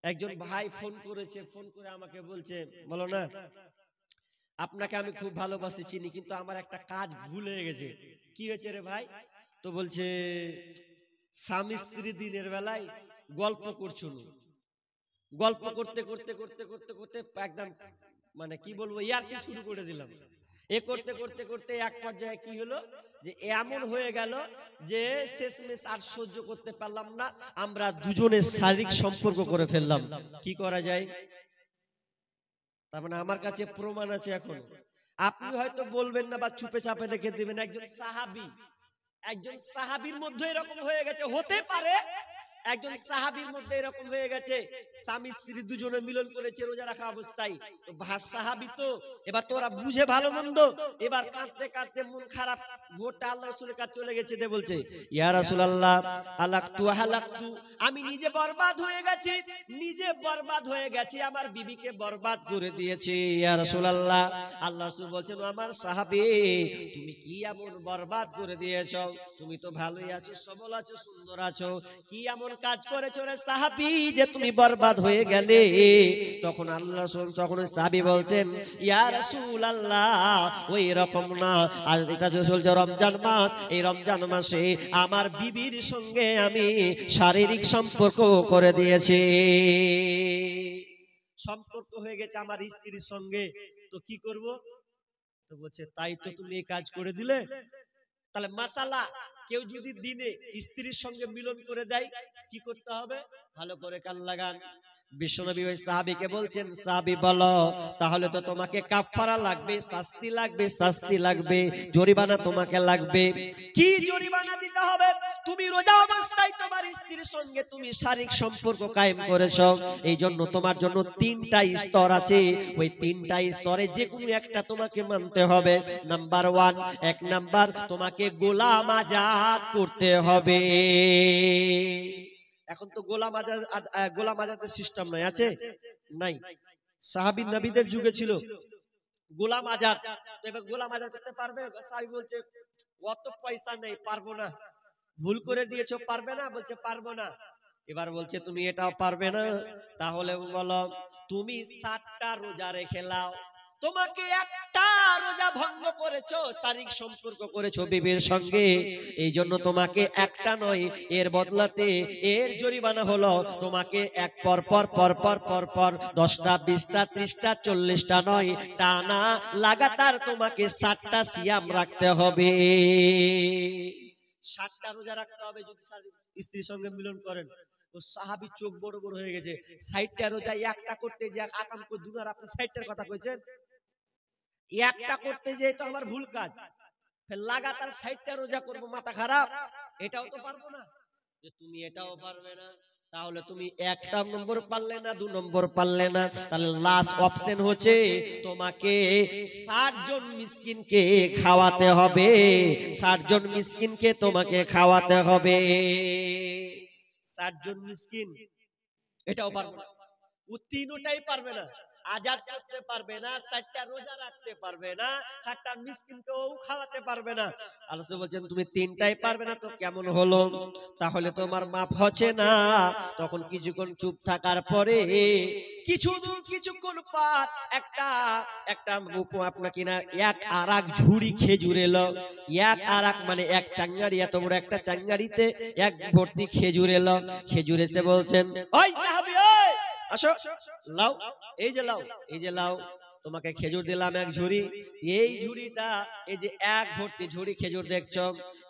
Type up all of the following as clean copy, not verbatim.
একজন ভাই ফোন করেছে, ফোন করে আমাকে বলছে, বলো না আপনাকে আমি খুব ভালোবাসি চিনি, কিন্তু আমার একটা কাজ ভুল হয়ে গেছে। কি হয়েছে রে ভাই? তো বলছে স্বামী স্ত্রী দিনের বেলায় গল্প করছো, গল্প করতে করতে করতে করতে করতে একদম মানে কি বলবো ইয়ার্কি শুরু করে দিলাম। এ করতে করতে করতে এক পর্যায়ে কি হলো যে এমন হয়ে গেল যে শেষমেশ আর সহ্য করতে পারলাম না, আমরা দুজনে শারীরিক সম্পর্ক করে ফেললাম। কি করা যায়? তার মানে আমার কাছে প্রমাণ আছে। এখন আপনি হয়তো বলবেন না বা চুপে চাপে রেখে দেবেন, একজন সাহাবীর মধ্যে এরকম হয়ে গেছে, হতে পারে একজন সাহাবীর মধ্যে এরকম হয়ে গেছে, স্বামী স্ত্রী দুজনে মিলন করেছে রোজা রাখা অবস্থায়। তো সাহাবী তো এবার তোরা বুঝে ভালো মন্দ, এবার কাঁদতে কাঁদতে মন খারাপ, ভোরটা আল্লাহ রাসূলের কাছে চলে গেছে, দে বলছে ইয়া রাসূলুল্লাহ হালাকতু, আমি নিজে বরবাদ হয়ে গেছি, আমার বিবিকে বরবাদ করে দিয়েছি ইয়া রাসূলুল্লাহ। আল্লাহ রাসূল বলছেন আমার সাহাবী তুমি কি এমন বরবাদ করে দিয়েছো? তুমি তো ভালোই আছো, সবল আছো, সুন্দর আছো, কি এমন কাজ করেছো রে সাহাবী যে তুমি বরবাদ হয়ে গেলে? তখন আল্লাহ রাসূল তখন সাহাবী বলছেন ইয়া রাসূলুল্লাহ ওই রকম না, আজ এটা চলছে রমজান মাস, এই রমজান মাসে আমার বিবির সঙ্গে আমি শারীরিক সম্পর্ক করে দিয়েছি, সম্পর্ক হয়ে গেছে আমার স্ত্রীর সঙ্গে, তো কি করব? তো বলছে তাই তো তুমি এই কাজ করে দিলে। তাহলে মাসালা, কেউ যদি দিনে স্ত্রীর সঙ্গে মিলন করে দেয় কি করতে হবে? ভালো করে কান লাগান। বিশ্বনবী ওই সাহাবীকে বলছেন সাহাবী বলো, তাহলে তো তোমাকে কাফারা লাগবে, শাস্তি লাগবে, জরিমানা তোমাকে লাগবে। কি জরিমানা দিতে হবে? তুমি রোজা অবস্থায় তোমার স্ত্রীর সঙ্গে তুমি শারীরিক সম্পর্ক কায়েম করেছো, এই জন্য তোমার জন্য তিনটা স্তর আছে, ওই তিনটা স্তরে যে কোনো একটা তোমাকে মানতে হবে। নাম্বার 1, এক নাম্বার তোমাকে গোলাম আজাদ করতে হবে। এখন তো গোলাম আজাদের সিস্টেম নাই, আছে নাই? সাহাবী নবীদের যুগে ছিল গোলাম আজাদ। তো এবার গোলাম আজাদ করতে পারবে? সাহাবী বলছে অত পয়সা নেই, পারবো না। ভুল করে দিয়েছো, পারবে না? বলছে পারবো না। এবার বলছে তুমি এটাও পারবে না, তাহলে বলো তুমি 60টা রোজা রেখে নাও। তোমাকে একটা রোজা ভঙ্গ করেছো, শারীরিক সম্পর্ক করেছো বিবির সঙ্গে, এই জন্য তোমাকে একটা নয়, এর বদলাতে এর জরিমানা হলো তোমাকে এক পর পর 10টা 20টা 30টা 40টা নয়, টানা লাগাতার তোমাকে 60টা সিয়াম রাখতে হবে। 60টা রোজা রাখতে হবে যদি স্ত্রীর সঙ্গে মিলন করেন। তো সাহাবী চোখ বড় বড় হয়ে গেছে, 60টা রোজা একটা করতে যে আকাম কো দুনার, আপনি 60টার কথা কইছেন? একটা করতে যে তো আমার ভুল কাজ, লাগাতার 60টা রোজা করব, মাথা খারাপ? এটাও তো পারবো না। যে তুমি এটাও পারবে না, তাহলে তুমি একটা নম্বর পারলে না, 2 নম্বর পারলে না, তাহলে লাস্ট অপশন হচ্ছে তোমাকে 60 জন মিসকিনকে খাওয়াতে হবে, 60 জন মিসকিনকে তোমাকে খাওয়াতে হবে। 60 জন মিসকিন, এটাও পারবে না। ও তিনটাই পারবে না, আজাদ করতে পারবে না, 60টা রোজা রাখতে পারবে না, 60টা মিসকিনকেও খাওয়াতে পারবে না। আল্লাহ বলছেন তুমি তিনটাই পারবে না, তো কেমন হলো? তাহলে তোমার মাফ হচ্ছে না। তখন কিছুক্ষণ চুপ থাকার পরে কিছুক্ষণ পর একটা আপনাকে না এক আরাক ঝুড়ি খেজুর এলো। এক আরাক মানে এক চাঙ্গারি, এত বড় একটা চাঙ্গারিতে এক ভর্তি খেজুর এলো। খেজুর এসে বলছেন ওই সাহাবী ওই আসো, লাও, এই যে লাও, তোমাকে খেজুর দিলাম এক ঝুড়ি। এই ঝুড়িটা, এই যে এক ভর্তি ঝুড়ি খেজুর দেখছো,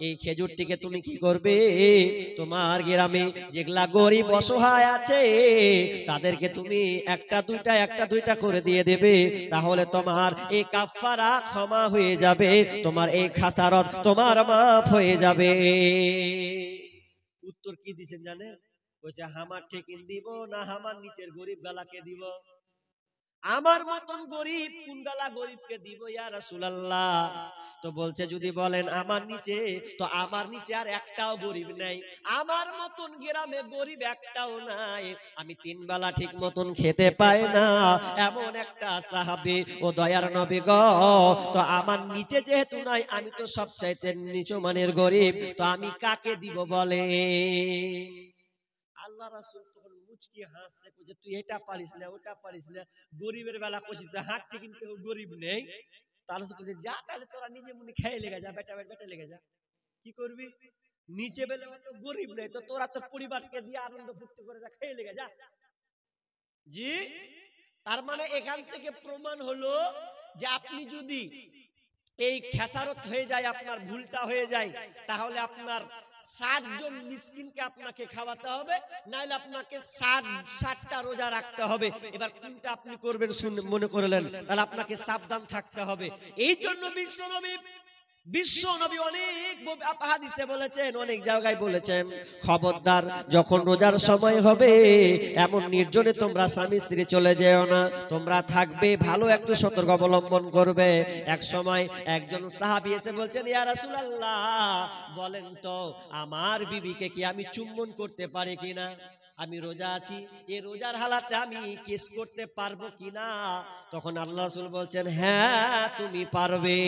এই খেজুরটিকে তুমি কি করবে? তোমার গ্রামে যেগুলা গরিব অসহায় আছে তাদেরকে তুমি একটা দুইটা করে দিয়ে দেবে, তাহলে তোমার এই কাফারা ক্ষমা হয়ে যাবে, তোমার এই খাসারত তোমার মাফ হয়ে যাবে। উত্তর কি দিছেন জানে? বলছে হামার ঠিকিন দিব না হামার নিচের গরিব গালাকে দিব? আমার মতন গরিব কোন গালা গরিবকে দিব ইয়া রাসূলুল্লাহ? তো বলছে যদি বলেন আমার নিচে, তো আমার নিচে আর একটাও গরিব নাই, আমার মতন গ্রামে গরিব একটাও নাই, আমি 3 বেলা ঠিক মতন খেতে পাই না, এমন একটা সাহাবী ও দয়ার নবী গো। তো আমার নিচে যেহেতু নাই, আমি তো সবচাইতে নিচু মানের গরিব, তো আমি কাকে দিব বলে? আল্লাহ রাসূল তখন মুচকি হাসছে, কইছে তুই এটা পারিস না ওটা পারিস না, গরিবের বেলা কইছিস হাঁটতে কিন্তু কেউ গরিব নেই। তাহলে কইছে যা তাহলে তোরা নিজে মুনি খেয়ে লেগে যা, বেটা বেটা লেগে যা, কি করবি নিচে বেলে তো গরিব নেই, তো তোরা তোর পরিবারকে দিয়ে আনন্দ ফুর্তি করে যা, খেয়ে লেগে যা। জি, তার মানে এখান থেকে প্রমাণ হলো যে আপনি যদি এই খেসারত হয়ে যায়, আপনার ভুলটা হয়ে যায়, তাহলে আপনার 60 জন মিসকিনকে আপনাকে খাওয়াতে হবে, নাইলে আপনাকে 60টা রোজা রাখতে হবে। এবার কোনটা আপনি করবেন মনে করলেন, তাহলে আপনাকে সাবধান থাকতে হবে। এই জন্য বিশ্বনবী অনেক হাদিসে বলেছেন, অনেক জায়গায় বলেছেন, খবরদার যখন রোজার সময় হবে এমন নির্জনে তোমরা স্বামী স্ত্রী চলে যেও না, তোমরা থাকবে ভালো একটু সতর্ক অবলম্বন করবে। এক সময় একজন সাহাবী এসে বলছেন, ইয়া রাসূলুল্লাহ বলেন তো আমার বিবিকে কি আমি চুম্বন করতে পারি কিনা, আমি রোজা আছি, এই রোজার হালাতে আমি কিস করতে পারবো কিনা? তখন আল্লাহ রাসূল বলছেন, হ্যাঁ তুমি পারবে,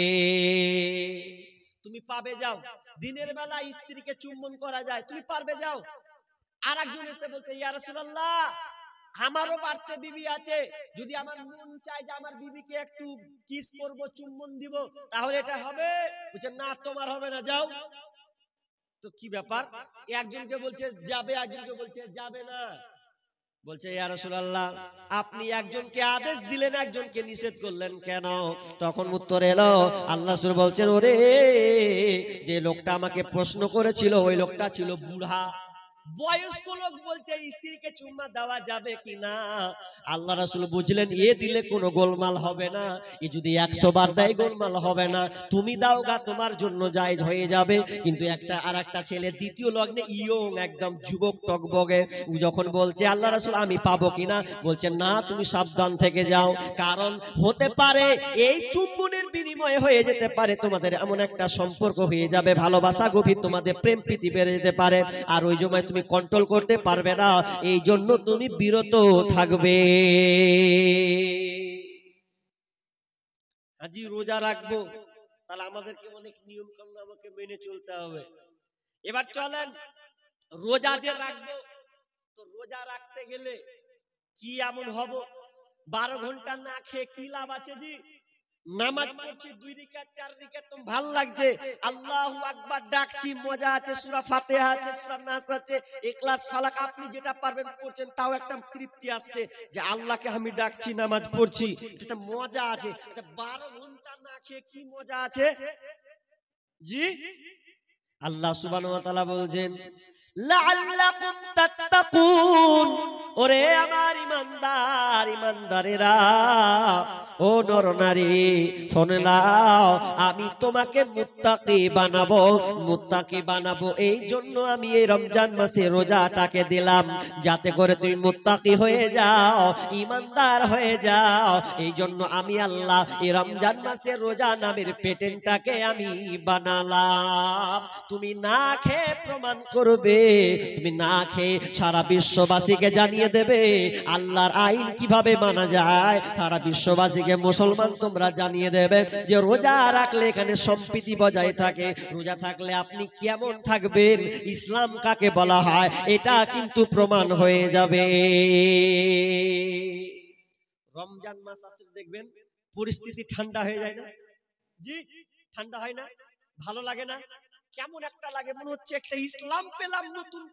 তুমি পাবে, যাও। দিনের বেলা স্ত্রীকে চুম্বন করা যায়, তুমি পারবে, যাও। আর একজন এসে বলছে, ইয়া রাসূলুল্লাহ আমারও বাড়তে বিবি আছে, যদি আমার মন চায় যে আমার বিবিকে একটু কিস করব, চুম্বন দিব, তাহলে এটা হবে? বলছে না তোমার হবে না, যাও। তো কি ব্যাপার? একজনকে বলছে যাবে, একজনকে বলছে যাবে না। বলছে ইয়া রাসূলুল্লাহ আপনি একজনকে আদেশ দিলেন, একজনকে নিষেধ করলেন কেন? তখন উত্তর এলো, আল্লাহ রাসূল বলছেন, ওরে যে লোকটা আমাকে প্রশ্ন করেছিল ওই লোকটা ছিল বুড়া, বয়স্ক লোক, বলছে স্ত্রীকে চুম্মা দেওয়া যাবে কিনা? আল্লাহ রাসূল বুঝলেন এ দিলে কোনো গোলমাল হবে না, এ যদি 100 বার দেয় গোলমাল হবে না, তুমি দাও গা, তোমার জন্য জায়েজ হয়ে যাবে। কিন্তু আরেকটা ছেলে দ্বিতীয় লগ্নে ইয়ং একদম যুবক টকবগে, ও যখন বলছে আল্লাহ রাসূল আমি পাবো কিনা, বলছেন না তুমি সাবধান থেকে যাও, কারণ হতে পারে এই চুম্বনের বিনিময়ে হয়ে যেতে পারে তোমাদের এমন একটা সম্পর্ক হয়ে যাবে, ভালোবাসা গভীর, তোমাদের প্রেম প্রীতি বেড়ে যেতে পারে, আর ওই সময় তুমি কন্ট্রোল করতে পারবে না, এই জন্য তুমি বিরত থাকবে। আজি রোজা রাখবো, তাহলে আমাদেরকে অনেক নিয়ম কানুন আমাকে মেনে চলতে হবে। এবার চলেন রোজা যে রাখবো, তো রোজা রাখতে গেলে কি এমন হব? 12 ঘন্টা না খেয়ে কি লাভ আছে? জি, নামাজ পড়ছি 2 রাকাত 4 রাকাত, তো ভালো লাগছে, আল্লাহু আকবার ডাকছি, মজা আছে, সূরা ফাতিহা আছে, সূরা নাস আছে, ইখলাস ফালাক আপনি যেটা পারবেন পড়ছেন, তাও একটা তৃপ্তি আসছে যে আল্লাহকে আমি ডাকছি, নামাজ পড়ছি, এটা মজা আছে। 12 ঘন্টা না খেয়ে কি মজা আছে? জি, আল্লাহ সুবহানাহু ওয়া তাআলা বলছেন লাআল্লাকুম তাত্তাকুন, ওরে আমার ইমানদার ইমানদারেরা, ও নর নারী শুনে নাও, আমি তোমাকে মুত্তাকি বানাবো, মুত্তাকি বানাবো, এই জন্য আমি এই রমজান মাসে রোজাটাকে দিলাম, যাতে করে তুমি মুত্তাকি হয়ে যাও, ইমানদার হয়ে যাও। এই জন্য আমি আল্লাহ এই রমজান মাসে রোজা নামের পেটেন্টটাকে আমি বানালাম। তুমি না খেয়ে প্রমাণ করবে, তুমি না খেয়ে সারা বিশ্ববাসীকে জানিয়ে দেবে আল্লাহর আইন কিভাবে মানা যায়, সারা বিশ্ববাসীকে মুসলমান তোমরা জানিয়ে দেবে যে রোজা রাখলে এখানে সম্প্রীতি বজায় থাকে, রোজা থাকলে আপনি কেমন থাকবেন, ইসলাম কাকে বলা হয়, এটা কিন্তু প্রমাণ হয়ে যাবে। রমজান মাস আসলে দেখবেন পরিস্থিতি ঠান্ডা হয়ে যায় না? জি, ঠান্ডা হয় না? ভালো লাগে না? কেমন একটা লাগে, মনে হচ্ছে একটা ইসলাম পেলাম, নতুন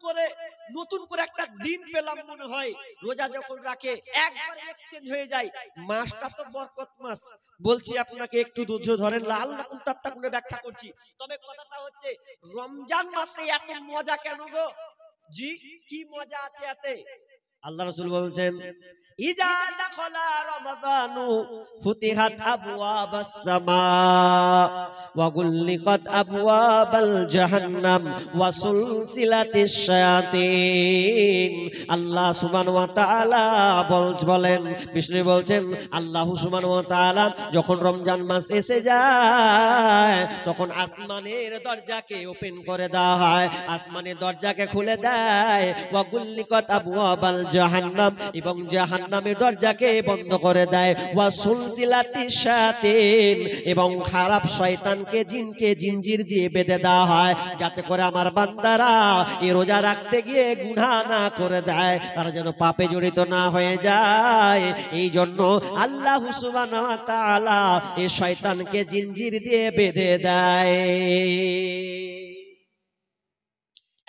করে একটা দিন পেলাম মনে হয়। রোজা যখন রাখে একবার এক্সচেঞ্জ হয়ে যায়। মাসটা তো বরকত মাস, বলছি আপনাকে একটু ধৈর্য ধরেন, লাআল্লাকুম তাত্তাকুন ব্যাখ্যা করছি। তবে কথাটা হচ্ছে রমজান মাসে এত মজা কেন গো? জি, কি মজা আছে এতে? আল্লাহ রাসূল বলছেন ইজা দাখালা রমাদানু ফুতিহাত আবওয়াবাস সামা ওয়া গুল্লিকাত আবওয়াবাল জাহান্নাম ওয়া সুলসিলাতিশ শায়াতিন। আল্লাহ সুবহানাহু ওয়া তাআলা বলেন, বিষ্ণু বলছেন আল্লাহ সুবহানাহু ওয়া তাআলা যখন রমজান মাস এসে যায় তখন আসমানের দরজাকে ওপেন করে দেওয়া হয়, আসমানের দরজাকে খুলে দেয়, ওয়া গুল্লিকাত আবওয়াবাল জাহান্নাম, এবং জাহান্নাম জাহান্নামের দরজাকে বন্ধ করে দেয়। ওয়া সুলসিলাতিশ শায়াতিন, এবং খারাপ শয়তানকে জিনকে জিনজির দিয়ে বেঁধে দেওয়া হয়, যাতে করে আমার বান্দারা এই রোজা রাখতে গিয়ে গুনাহ না করে দেয়, তারা যেন পাপে জড়িত না হয়ে যায়। এই জন্য আল্লাহ সুবহানাহু ওয়া তাআলা এই শয়তানকে জিনজির দিয়ে বেঁধে দেয়।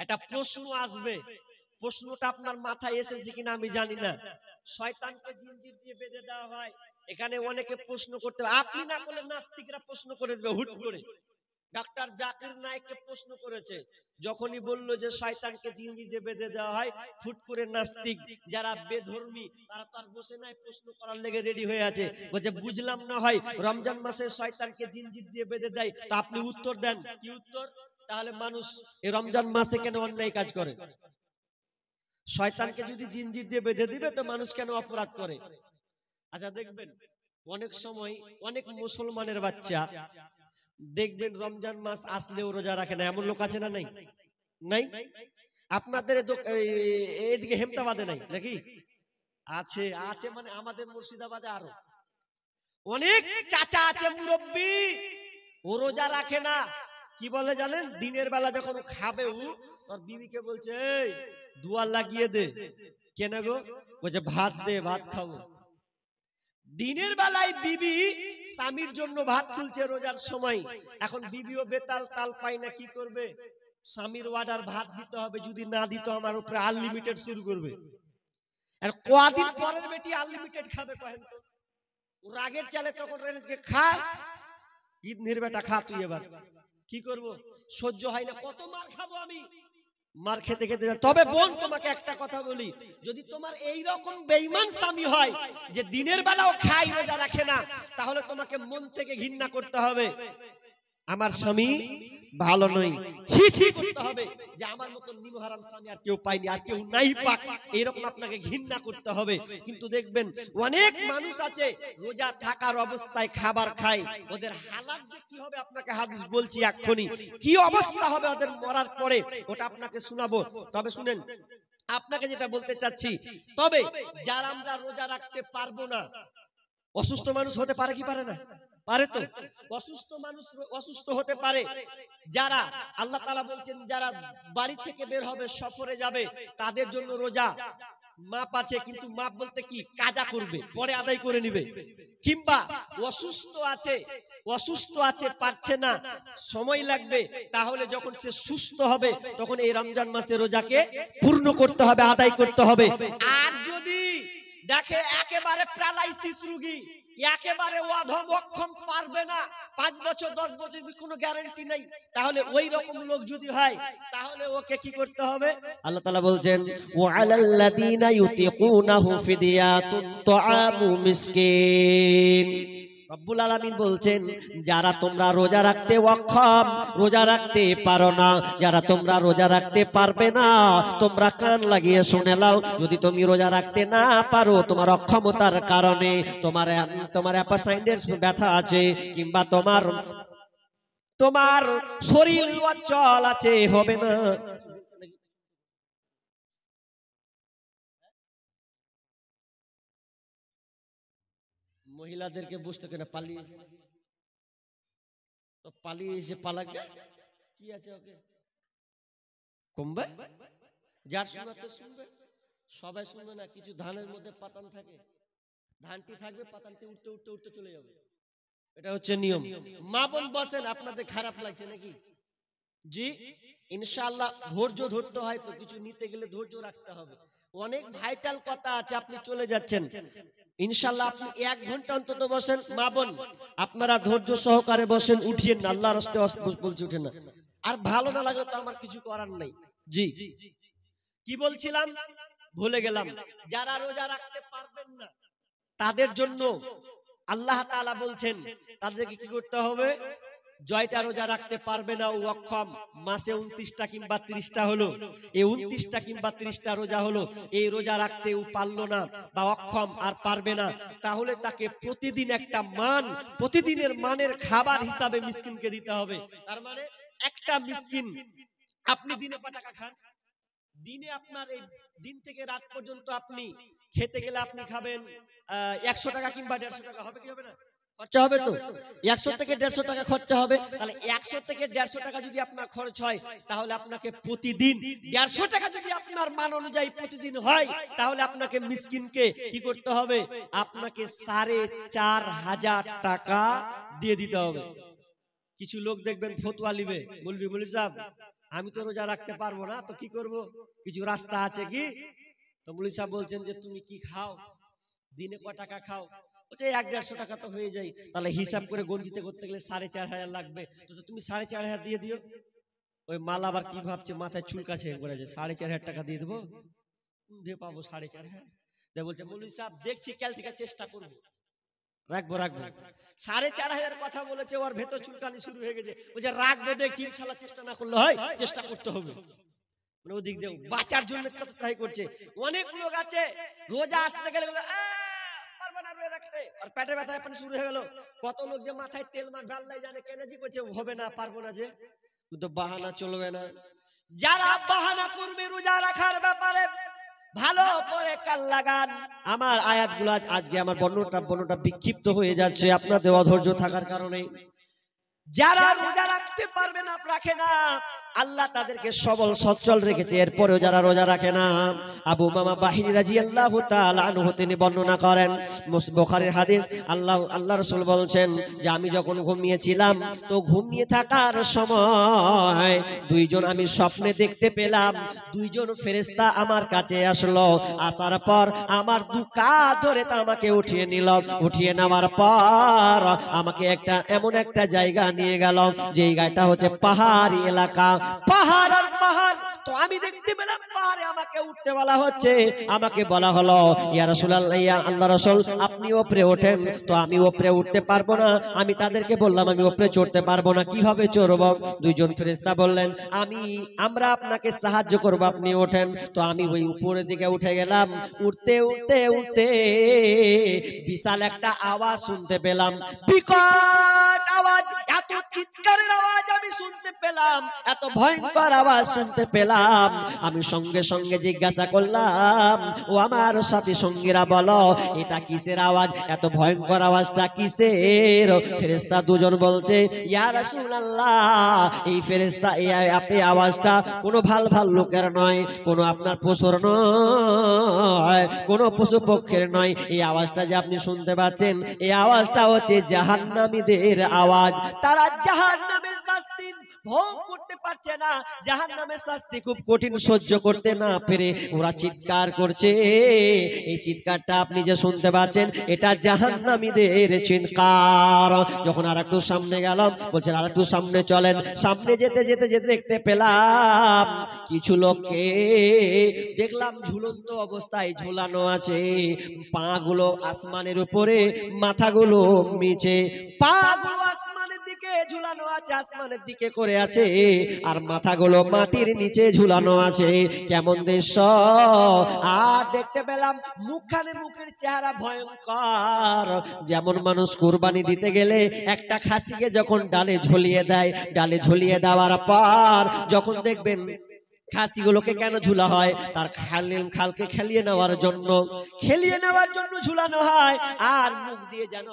একটা প্রশ্ন আসবে, প্রশ্নটা আপনার মাথায় এসেছে কিনা আমি জানি না। শয়তানকে জিনজির দিয়ে বেঁধে দেওয়া হয়, এখানে অনেকে প্রশ্ন করতে, আপনি না করলে নাস্তিকরা প্রশ্ন করে দেবে হুট করে। ডাক্তার জাকির নায়েককে প্রশ্ন করেছে, যখনই বলল যে শয়তানকে জিনজির দিয়ে বেঁধে দেওয়া হয়, ফুট করে নাস্তিক যারা বেধর্মী তারা তার বসে নাই, প্রশ্ন করার লেগে রেডি হয়ে আছে, বলছে বুঝলাম না হয় রমজান মাসে শয়তানকে জিনজির দিয়ে বেঁধে দেয়, তা আপনি উত্তর দেন। কি উত্তর? তাহলে মানুষ এই রমজান মাসে কেন অন্যায় কাজ করে? শয়তানকে যদি জিনজির দিয়ে বেঁধে দিবে তো মানুষ কেন অপরাধ করে? আচ্ছা দেখবেন অনেক সময় অনেক মুসলমানের বাচ্চা দেখবেন রমজান মাস আসলেও রোজা রাখে না, এমন লোক আছে না? নাই নাই? আপনাদের এইদিকে হেমতাবাদে নাই নাকি? আছে, আছে মানে আমাদের মুর্শিদাবাদে আরো অনেক চাচা আছে, মুরব্বী, ও রোজা রাখে না। কি বলে জানেন? দিনের বেলা যখন খাবে ও তোর বিবিকে বলছে এই দুয়ার লাগিয়ে দে। কেন গো? বলছে ভাত দে, ভাত খাবো। দিনের বেলায় বিবি স্বামীর জন্য ভাত খুলছে রোজার সময়, এখন বিবিও বেতাল, তাল পায় না, কি করবে? স্বামীর অর্ডার ভাত দিতে হবে, যদি না দিত আমার উপরে আনলিমিটেড শুরু করবে। আর কদিন পরের বেটি আনলিমিটেড খাবে কহেন তো? রাগের চালে তখন খা, ঈদের বেটা খা তুই, এবার কি করব? সহ্য হয় না, কত মার খাবো আমি, মার খেতে খেতে। তবে বোন তোমাকে একটা কথা বলি, যদি তোমার এই রকম বেঈমান স্বামী হয় যে দিনের বেলাও খায় রোজা রাখে না, তাহলে তোমাকে মন থেকে ঘৃণা করতে হবে, আমার স্বামী ভালো নয়, ছি ছি করতে হবে যে আমার মতো নিমহারাম স্বামী আর কেউ পায়নি, আর কেউ নাই পাক, এরকম আপনাকে ঘৃণা করতে হবে। কিন্তু দেখবেন অনেক মানুষ আছে রোজা থাকার অবস্থায় খাবার খায়, ওদের হালাত যে কি হবে আপনাকে হাদিস বলছি এক্ষুনি, কি অবস্থা হবে ওদের মরার পরে ওটা আপনাকে শোনাবো। তবে শুনেন, আপনাকে যেটা বলতে চাচ্ছি, তবে যারা আমরা রোজা রাখতে পারবো না, অসুস্থ মানুষ হতে পারে কি পারে না? পারে তো। অসুস্থ মানুষ অসুস্থ হতে পারে, যারা আল্লাহ তাআলা বলছেন যারা বাড়ি থেকে বের হবে, সফরে যাবে, তাদের জন্য রোজা মাপ আছে, কিন্তু মাপ বলতে কি, কাজা করবে, পরে আদায় করে নিবে। কিংবা অসুস্থ আছে পারছে না, সময় লাগবে, তাহলে যখন সে সুস্থ হবে তখন এই রমজান মাসে রোজাকে পূর্ণ করতে হবে, আদায় করতে হবে। আর যদি দেখে একেবারে প্যারালাইসিস রোগী, একেবারে অধম অক্ষম, পারবে না, 5 বছর 10 বছর কোনো গ্যারান্টি নাই, তাহলে ওই রকম লোক যদি হয় তাহলে ওকে কি করতে হবে? আল্লাহ তাআলা বলছেন ওয়া আলাল্লাযিনা ইউতিকুনাহু ফিদিয়াতুন তুআমু মিসকিন। রব্বুল আলামিন বলছেন যারা তোমরা রোজা রাখতে অক্ষম, রোজা রাখতে পারো না, যারা তোমরা রোজা রাখতে পারবে না, তোমরা কান লাগিয়ে শুনে নাও, যদি তুমি রোজা রাখতে না পারো, তোমার অক্ষমতার কারণে, তোমার অ্যাপাসাইন্ডের ব্যথা আছে, কিংবা তোমার শরীর অচল আছে, হবে না। মহিলাদেরকে বুঝতে কেন পালিয়ে তো পালিয়ে এসে পালাকে কি আছে, ওকে কমবে, যার শোনাতে শুনবে, সবাই শুনবে না। কিছু ধানের মধ্যে পাতান থাকে, ধানটি থাকবে, পাতানটি উঠতে উঠতে উঠতে চলে যাবে, এটা হচ্ছে নিয়ম। মা বোন বসেন, আপনাদের খারাপ লাগছে নাকি? জি ইনশাআল্লাহ ধৈর্য ধরতে হয়, তো কিছু নিতে গেলে ধৈর্য রাখতে হবে। অনেক ভাইটাল কথা আছে, আপনি চলে যাচ্ছেন, ইনশাআল্লাহ আপনি 1 ঘন্টা অন্তত বসেন। মা বোন আপনারা ধৈর্য সহকারে বসেন, উঠিয়েন না, আল্লাহর রাস্তে বলছি উঠেন না। আর ভালো না লাগলে তো আমার কিছু করার নাই। জি কি বলছিলাম ভুলে গেলাম। যারা রোজা রাখতে পারবেন না তাদের জন্য আল্লাহ তাআলা বলছেন তাদেরকে কি করতে হবে? জয়টা রোজা রাখতে পারবে না, ও অক্ষম, মাসে 29টা কিংবা 30টা হলো, এই 29টা কিংবা 30টা রোজা হলো, এই রোজা রাখতে ও পারলো না বা অক্ষম আর পারবে না, তাহলে তাকে প্রতিদিন একটা প্রতিদিনের মানের খাবার হিসাবে মিসকিনকে দিতে হবে। তার মানে একটা মিসকিন, আপনি দিনে কত টাকা খান? দিনে আপনার এই দিন থেকে রাত পর্যন্ত আপনি খেতে গেলে আপনি খাবেন 100 টাকা কিংবা 150 টাকা, হবে কি হবে না? খরচা হবে তো, 100 থেকে 150 টাকা খরচা হবে। তাহলে 100 থেকে 150 টাকা যদি আপনার খরচ হয়, তাহলে আপনাকে প্রতিদিন 150 টাকা যদি আপনার মান অনুযায়ী প্রতিদিন হয়, তাহলে আপনাকে মিসকিনকে কি করতে হবে? আপনাকে 4,500 টাকা দিয়ে দিতে হবে। কিছু লোক দেখবেন ফতোয়া লিবে, বলবি মৌলভী সাহেব আমি তো রোজা রাখতে পারবো না, তো কি করব? কিছু রাস্তা আছে কি? তো মৌলভী সাহেব বলছেন যে তুমি কি খাও, দিনে ক টাকা খাও? বলছে 100-150 টাকা তো হয়ে যায়। তাহলে হিসাব করে গণিতে করতে গেলে 4,500 লাগবে, তো তুমি 4,500 দিয়ে দিও। ওই মাল আবার কি ভাবছে, মাথায় চুলকাছে করে যে 4,500 টাকা দিয়ে দেবো, দিয়ে পাবো 4,500। বলছে মৌলভী সাহেব দেখছি কাল থেকে চেষ্টা করবো, রাখবো রাখবো। 4,500 কথা বলেছে, ওর ভেতর চুলকানি শুরু হয়ে গেছে। বলছে রাখবো দেখছি, ইনশাল্লাহ চেষ্টা না করলে হয়, চেষ্টা করতে হবে। ওদিক দিয়ে বাঁচার জন্য কত ট্রাই করছে। অনেক লোক আছে রোজা আসতে গেলে রাখতে আর পেটে ব্যথা পানি শুরু হয়ে গেল। কত লোক যে মাথায় তেল মাখ ডাল্লাই জানে কেন জি করছে, হবে না পারবো না, যে কিন্তু বাহানা চলবে না। যারা বাহানা করবে রোজা রাখার ব্যাপারে, ভালো করে কান লাগান। আমার আয়াতগুলো আজকে আমার বর্ণটা বিক্ষিপ্ত হয়ে যাচ্ছে আপনাদের অধৈর্য থাকার কারণে। যারা রোজা রাখতে পারবে না, রাখে না, আল্লাহ তাদেরকে সবল সচ্ছল রেখেছে, এরপরেও যারা রোজা রাখে না। আবু মামা বাহিনী রাদিয়াল্লাহু তাআলা আনহু তিনি বর্ণনা করেন, বুখারীর হাদিস, আল্লাহ রাসূল বলছেন যে আমি যখন ঘুমিয়েছিলাম, তো ঘুমিয়ে থাকার সময় দুইজন আমি স্বপ্নে দেখতে পেলাম, দুইজন ফেরেশতা আমার কাছে আসলো। আসার পর আমার দু কাঁধ ধরে তা আমাকে উঠিয়ে নিল। উঠিয়ে নেওয়ার পর আমাকে এমন একটা জায়গা নিয়ে গেল, যেই জায়গাটা হচ্ছে পাহাড়ি এলাকা, পাহাড় আর পাহাড়। তো আমি দেখতে পেলাম পাহাড়ে আমাকে উঠতে বলা হচ্ছে। আমাকে বলা হলো ইয়া রাসূলুল্লাহ, ইয়া আল্লাহর রাসূল আপনি উপরে ওঠেন। তো আমি উপরে উঠতে পারবো না। আমি তাদেরকে বললাম আমি উপরে চড়তে পারবো না, কিভাবে চড়ব? দুইজন ফেরেশতা বললেন আমরা আপনাকে সাহায্য করব, আপনি ওঠেন। তো আমি ওই উপরের দিকে উঠে গেলাম। উঠতে উঠতে উঠতে বিশাল একটা আওয়াজ শুনতে পেলাম, বিকট আওয়াজ, এত চিৎকারের আওয়াজ আমি শুনতে পেলাম, এত ভয়ঙ্কর আওয়াজ শুনতে পেলাম। আমি সঙ্গে সঙ্গে জিজ্ঞাসা করলাম, ও আমার সাথী সঙ্গীরা বলো এটা কিসের আওয়াজ, এত ভয়ঙ্কর আওয়াজটা কিসের? ফেরেশতা দুজন বলছে ইয়া রাসূলুল্লাহ, এই ফেরেশতা এই আওয়াজটা কোনো ভাল লোকের নয়, কোনো আপনার পশুর নয়, কোনো পশু পক্ষের নয়। এই আওয়াজটা যে আপনি শুনতে পাচ্ছেন, এই আওয়াজটা হচ্ছে জাহান্নামীদের আওয়াজ। তারা জাহান্নামের শাস্তি ভোগ করতে পারছে না, জাহান্নামের শাস্তি খুব কঠিন সহ্য করতে না পেরে ওরা চিৎকার করছে। এই চিৎকারটা আপনি যে শুনতে পাচ্ছেন, এটা জাহান্নামীদের চিৎকার। যখন আর একটু সামনে গেলাম, বলছেন আর একটু সামনে চলেন। সামনে যেতে যেতে যেতে দেখতে পেলাম কিছু লোককে দেখলাম ঝুলন্ত অবস্থায় ঝুলানো আছে, পা গুলো আসমানের উপরে, মাথাগুলো নিচে, পা গুলো আসমানের দিকে ঝুলানো আছে, আসমানের দিকে করে আছে, আর মাথাগুলো মাটির নিচে ঝুলানো আছে। কেমন দৃশ্য! আর দেখতে পেলাম মুখের চেহারা ভয়ঙ্কর। যেমন মানুষ কুরবানি দিতে গেলে একটা খাসিকে যখন ডালে ঝুলিয়ে দেয়, ডালে ঝুলিয়ে দেওয়ার পর যখন দেখবেন খাসিগুলোকে কেন ঝুলা হয়, তার খালকে খেলিয়ে নেওয়ার জন্য ঝুলানো হয়। আর মুখ দিয়ে যেন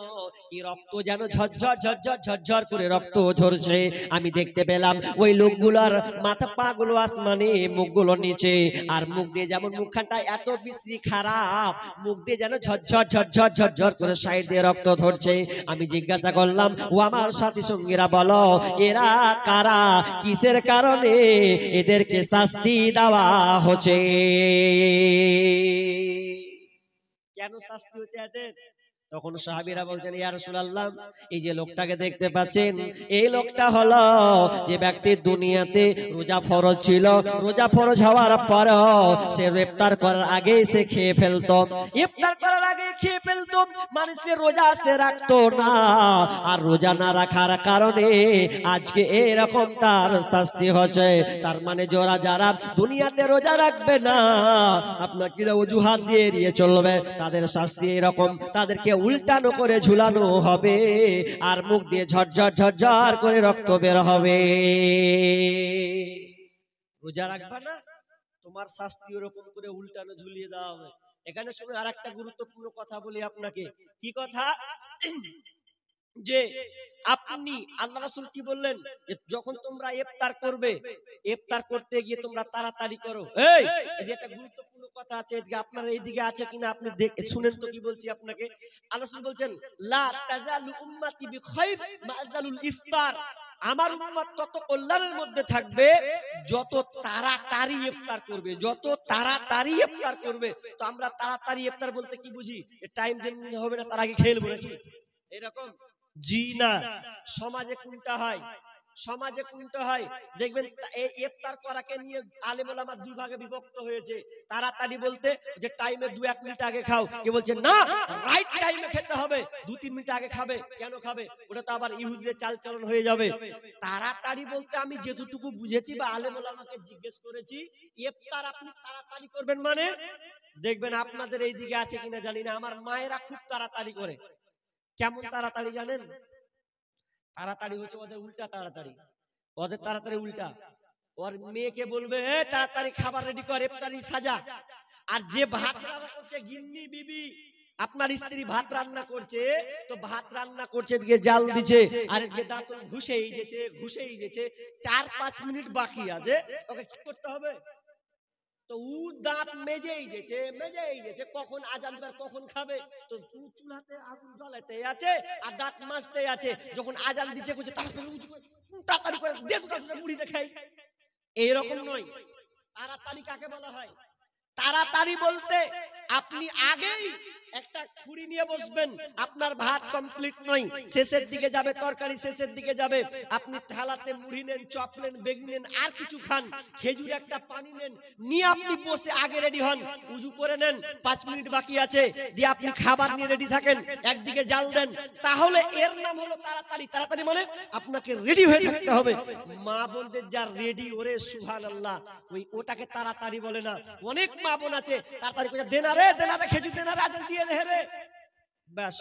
কি রক্ত যেন ঝরঝর করে রক্ত ঝরছে। আমি দেখতে পেলাম ওই লোকগুলোর মাথা পা গুলো আসমানে, মুখগুলো নিচে, আর মুখ দিয়ে যেমন মুখখানটা এত বিশ্রী খারাপ, মুখ দিয়ে যেন ঝরঝর করে সাইড দিয়ে রক্ত ঝরছে। আমি জিজ্ঞাসা করলাম, ও আমার সাথী সঙ্গীরা বলো এরা কারা, কিসের কারণে এদেরকে শাস্তি দেওয়া হচ্ছে? কেন শাস্তি হচ্ছে এদের? তখন সাহাবীরা বলছেন ইয়া রাসূলুল্লাহ, এই যে লোকটাকে দেখতে পাচ্ছেন, এই লোকটা হলো যে ব্যক্তির দুনিয়াতে রোজা ফরজ ছিল, রোজা ফরজ হওয়ার পরও সে ইফতার করার আগে সে খেয়ে ফেলতো, ইফতার করার আগে খেয়ে ফেলতো, মানুষের রোজা সে রাখতো না। আর রোজা না রাখার কারণে আজকে এরকম তার শাস্তি হচ্ছে। তার মানে যারা দুনিয়াতে রোজা রাখবে না, আপনাকে অজুহাত দিয়ে এড়িয়ে চলবে, তাদের শাস্তি এরকম, তাদেরকে উল্টানো করে ঝুলানো হবে, আর মুখ দিয়ে ঝরঝর করে রক্ত বের হবে। রোজা রাখবা না, তোমার শাস্তি ওরকম করে উল্টানো ঝুলিয়ে দেওয়া হবে। এখানে শুনে আরেকটা গুরুত্বপূর্ণ কথা বলি আপনাকে। কি কথা? যে আপনি আল্লাহ রাসূল কি বললেন, যখন তোমরা ইফতার করবে, ইফতার করতে গিয়ে তোমরা তাড়াতাড়ি করো। এই যে একটা গুরুত্বপূর্ণ কথা আছে, এদিকে আপনার এইদিকে আছে কিনা আপনি শুনেন তো কি বলছি আপনাকে। আল্লাহ রাসূল বলছেন লা তাজালু উম্মতি বিখাইর মা'জালুল ইফতার, আমার উম্মত তত কল্যাণের মধ্যে থাকবে যত তাড়াতাড়ি ইফতার করবে, যত তাড়াতাড়ি ইফতার করবে। তো আমরা তাড়াতাড়ি ইফতার বলতে কি বুঝি? টাইম যেমনি হবে না তার আগে খেয়ে নেবো নাকি এরকম? জি না। সমাজে কোনটা হয়? সমাজে কোনটা হয় দেখবেন, এই ইফতার করাকে নিয়ে আলেম ওলামা দুই ভাগে বিভক্ত হয়েছে। তাড়াতাড়ি বলতে যে টাইমে 2-1 মিনিট আগে খাও, কে বলছে না রাইট টাইমে খেতে হবে, 2-3 মিনিট আগে খাবে। কেন খাবে? ওটা তো আবার ইহুদিদের চালচলন হয়ে যাবে। তাড়াতাড়ি বলতে আমি যেটুকু বুঝেছি বা আলেম ওলামাকে জিজ্ঞেস করেছি, ইফতার আপনি তাড়াতাড়ি করবেন মানে দেখবেন আপনাদের এই দিকে আছে কিনা জানি না, আমার মায়েরা খুব তাড়াতাড়ি করে। কেমন তাড়াতাড়ি জানেন? তাড়াতাড়ি হচ্ছে ওদের উল্টা তাড়াতাড়ি। ওদের তাড়াতাড়ি উল্টা। ওর মেয়েকে বলবে তাড়াতাড়ি খাবার রেডি কর, ইফতারি সাজা। আর যে ভাত রান্না করছে গিন্নি বিবি, আপনার স্ত্রী ভাত রান্না করছে, তো ভাত রান্না করছে এদিকে জাল দিচ্ছে আর এদিকে দাঁতল ঘুষেই যেছে 4-5 মিনিট বাকি আছে, ওকে কি করতে হবে? তো উ দাঁত মেজেই যেছে কখন আজান দিবার কখন খাবে। তো তু চুলাতে আগুন জ্বালাতে আছে আর দাঁত মাজতে আছে, যখন আজান দিচ্ছে কইছে তাড়াতাড়ি করে দে দুটা মুড়ি দেখাই। এইরকম নয়। তাড়াতাড়ি কাকে বলা হয়? তাড়াতাড়ি বলতে আপনি আগেই একটা খুঁড়ি নিয়ে বসবেন, আপনার ভাত কমপ্লিট নয়, শেষের দিকে যাবে, তরকারি শেষের দিকে যাবে, আপনি থালাতে মুড়ি নেন, চপ নেন, বেগুনি নেন, আর কিছু খান, খেজুর একটা পানি নেন, নিয়ে আপনি বসে আগে রেডি হন, উজু করে নেন, 5 মিনিট বাকি আছে, দিয়ে আপনি খাবার নিয়ে রেডি থাকেন, একদিকে জাল দেন, তাহলে এর নাম হলো তাড়াতাড়ি। তাড়াতাড়ি মানে আপনাকে রেডি হয়ে থাকতে হবে। মা বোনদের যা রেডি, ওরে সুবহানাল্লাহ, ওটাকে তাড়াতাড়ি বলে না। অনেক মা বোন আছে তাড়াতাড়ি করে দেনা রে খেজুর দেনা রে, আজান দিয়ে রে ব্যাস,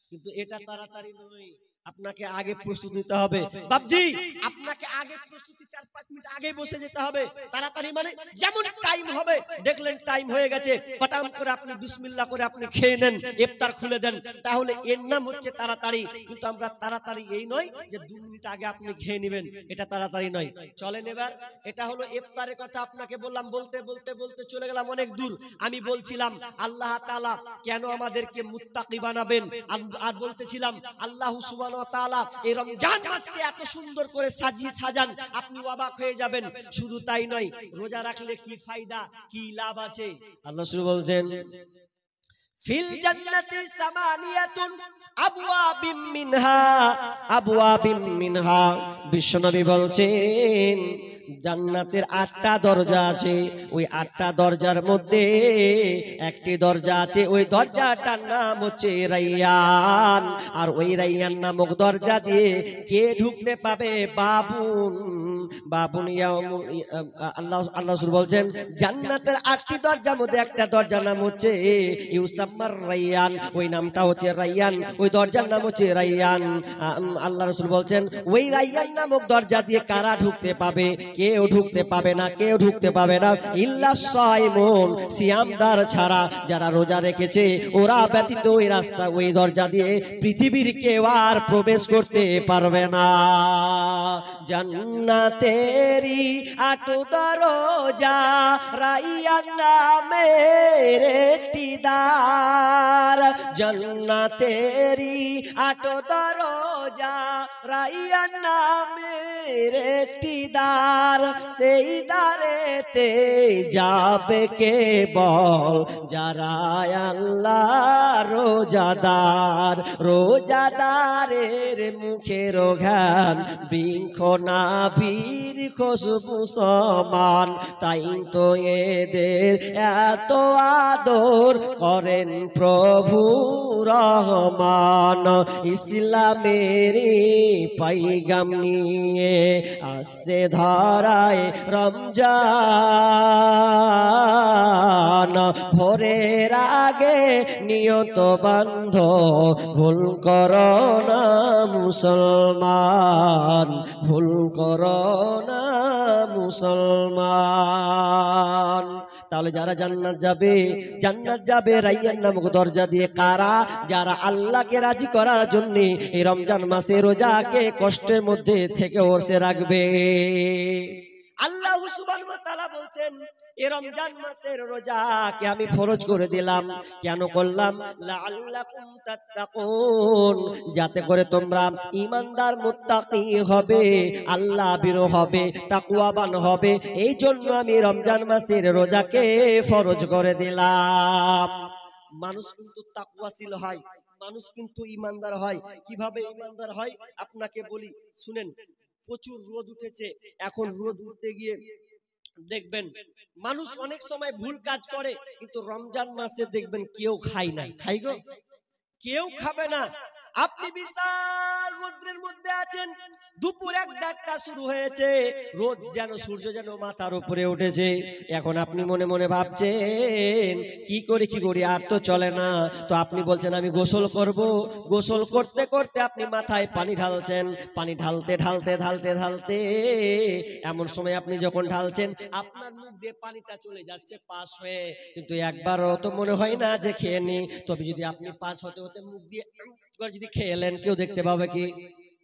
কিন্তু এটা তাড়াতাড়ি নয়। আপনাকে আগে প্রস্তুতি নিতে হবে বাপজি, আপনাকে আগে প্রস্তুতি 4-5 মিনিট আগে বসে যেতে হবে। তাড়াতাড়ি মানে যেমন টাইম হবে, দেখলেন টাইম হয়ে গেছে, পটাম করে আপনি বিসমিল্লাহ করে আপনি খেয়ে নেন, ইফতার খুলে দেন, তাহলে এর নাম হচ্ছে তাড়াতাড়ি। কিন্তু আমরা তাড়াতাড়ি এই নয় যে 2 মিনিট আগে আপনি খেয়ে নেবেন, এটা তাড়াতাড়ি নয়। চলেন এবার, এটা হলো ইফতারের কথা আপনাকে বললাম, বলতে বলতে বলতে চলে গেলাম অনেক দূর। আমি বলছিলাম আল্লাহ তাআলা কেন আমাদেরকে মুত্তাকি বানাবেন, আর বলতেছিলাম আল্লাহ সুবহানাহু ওয়া তাআলা এই রমজান মাসকে এত সুন্দর করে সাজান, আপনি অবাক হয়ে যাবেন। শুধু তাই নয়, রোজা রাখলে কি ফায়দা, কি লাভ আছে। আল্লাহ শুরু বলছেন ফিল জান্নাতি সামানিয়াতুন আবওয়াবিম মিনহা, বিশ্বনবী বলছেন জান্নাতের 8টা দরজা আছে, ওই 8টা দরজার মধ্যে একটি দরজা আছে, ওই দরজাটার নাম হচ্ছে রাইয়ান। আর ওই রাইয়ান নামক দরজা দিয়ে কে ঢুকতে পাবে? বাবুন আল্লাহ বলছেন জান্নাতের 8টি দরজার মধ্যে একটা দরজার নাম হচ্ছে ইউসাম্মার রাইয়ান, ওই নামটা হচ্ছে রাইয়ান, ওই দরজার নাম হচ্ছে রাইয়ান। আল্লাহ রাসূল বলছেন ওই রাইয়ান নামক দরজা দিয়ে কারা ঢুকতে পাবে? কেউ ঢুকতে পাবে না, কেউ ঢুকতে পাবে না ইল্লা সাইমুন, সিয়ামদার ছাড়া, যারা রোজা রেখেছে ওরা ব্যতীত ওই রাস্তা, ওই দরজা দিয়ে পৃথিবীর কেউ আর প্রবেশ করতে পারবে না। জান্নাতেরি 8 দরজা, রাইয়ান নামের একটি দ্বার, জান্নাতেরি 8 দরজা, রাইয়ান নামের একটি দ্বার, সেই দ্বারেতে যাবে কেবল যারা আল্লাহ রোজাদার। রোজাদারের মুখের ঘ্রাণ বৃক্ষ নাভির খুশবু সমান, তাই তো এদের এত আদর করেন প্রভু রহমান। ইসলামের পাইগাম নিয়ে আসছে ধরায় রমজান, ভোরের আগে নিয়ত নিয়ত বান্ধ, ভুল করো না মুসলমান, ভুল করো না মুসলমান। তাহলে যারা জান্নাত যাবে রাইয়ান নামক দরজা দিয়ে। কারা? যারা আল্লাহকে রাজি করার জন্য এই রমজান মাসে রোজাকে কষ্টের মধ্যে থেকে ওরসে রাখবে। আল্লাহ সুবহানাহু ওয়া তাআলা বলছেন এই রমজান মাসের রোজাকে আমি ফরজ করে দিলাম। কেন করলাম? লাআল্লাকুম তাত্তাকুন, যাতে করে তোমরা ঈমানদার মুত্তাকি হবে, আল্লাহ ভীরু হবে, তাকওয়াবান হবে। এই জন্য আমি রমজান মাসের রোজাকে ফরজ করে দিলাম। মানুষ কিন্তু তাকওয়াশীল হয়, মানুষ কিন্তু ঈমানদার হয়। কিভাবে ঈমানদার হয় আপনাকে বলি, শুনেন। প্রচুর রোদ উঠেছে, এখন রোদ উঠতে গিয়ে দেখবেন মানুষ অনেক সময় ভুল কাজ করে, কিন্তু রমজান মাসে দেখবেন কেউ খায় না। খাই গো? কেউ খাবে না। আপনি বিশাল রোদ্রের মধ্যে আছেন, দুপুর 1টা শুরু হয়েছে, রোদ যেন সূর্য যেন মাথার উপরে উঠেছে। এখন আপনি মনে মনে ভাবছেন কি করি আর তো চলে না। তো আপনি বলছেন আমি গোসল করব। গোসল করতে করতে আপনি মাথায় পানি ঢালছেন, পানি ঢালতে ঢালতে ঢালতে ঢালতে এমন সময় আপনি যখন ঢালছেন আপনার মুখ দিয়ে পানিটা চলে যাচ্ছে পাস হয়ে, কিন্তু একবারও তো মনে হয় না যে খেয়ে নি। তবে যদি আপনি পাস হতে হতে মুখ দিয়ে যদি খেলেন, কেউ দেখতে পাবে কি?